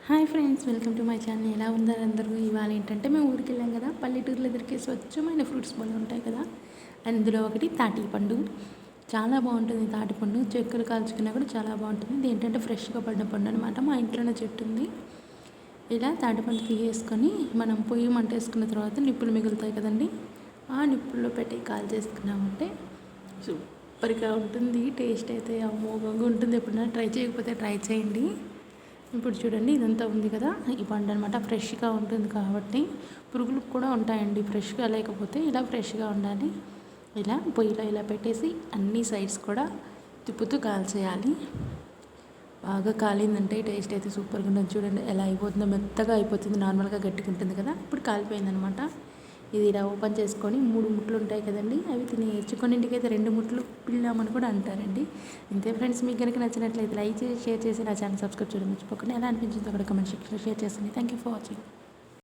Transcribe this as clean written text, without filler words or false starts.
Hi friends, welcome to my channel. ఎలా ఉన్నారు అందరూ? ఇవాళ ఏంటంటే మేము ఊరికి వెళ్ళాం కదా, పల్లెటూరులో దొరికే స్వచ్ఛమైన ఫ్రూట్స్ పళ్ళు ఉంటాయి కదా, అందులో ఒకటి తాటి పండు. చాలా బాగుంటుంది తాటిపండు, చక్కెర కాల్చుకున్నా కూడా చాలా బాగుంటుంది. ఇది ఏంటంటే ఫ్రెష్గా పడిన పండు అనమాట. మా ఇంట్లోనే చెట్టు ఉంది. ఇలా తాటిపండు తీసేసుకొని మనం పొయ్యి మంట వేసుకున్న తర్వాత నిప్పులు మిగులుతాయి కదండి, ఆ నిప్పుల్లో పెట్టి కాల్ చేసుకున్నామంటే సూపర్గా ఉంటుంది. టేస్ట్ అయితే అమోఘంగా ఉంటుంది. ఎప్పుడైనా ట్రై చేయకపోతే ట్రై చేయండి. ఇప్పుడు చూడండి, ఇదంతా ఉంది కదా, ఈ పండు అనమాట. ఫ్రెష్గా ఉంటుంది కాబట్టి పురుగులు కూడా ఉంటాయండి. ఫ్రెష్గా లేకపోతే ఇలా ఫ్రెష్గా ఉండాలి. ఇలా పొయ్యిలో ఇలా పెట్టేసి అన్ని సైడ్స్ కూడా తిప్పుతూ కాల్చేయాలి. బాగా కాలిందంటే టేస్ట్ అయితే సూపర్గా ఉంటుంది. చూడండి ఎలా అయిపోతుందో, మెత్తగా అయిపోతుంది. నార్మల్గా గట్టిగా ఉంటుంది కదా, ఇప్పుడు కాలిపోయిందనమాట. ఇది ఇలా ఓపెన్ చేసుకొని 3 ముట్లు ఉంటాయి కదండి, అవి తినేయచ్చు. కొన్నింటికి అయితే 2 ముట్లు పిల్లామని కూడా అంటారండి. ఇంతే ఫ్రెండ్స్, మీకు కనుక నచ్చినట్లయితే లైక్ చేసి షేర్ చేసి నా ఛానల్ సబ్స్క్రైబ్ చేయడం మర్చిపోకండి. ఎలా అనిపించిందో అక్కడ కమెంట్ సెక్షన్లో షేర్ చేస్తుంది. Thank you for watching.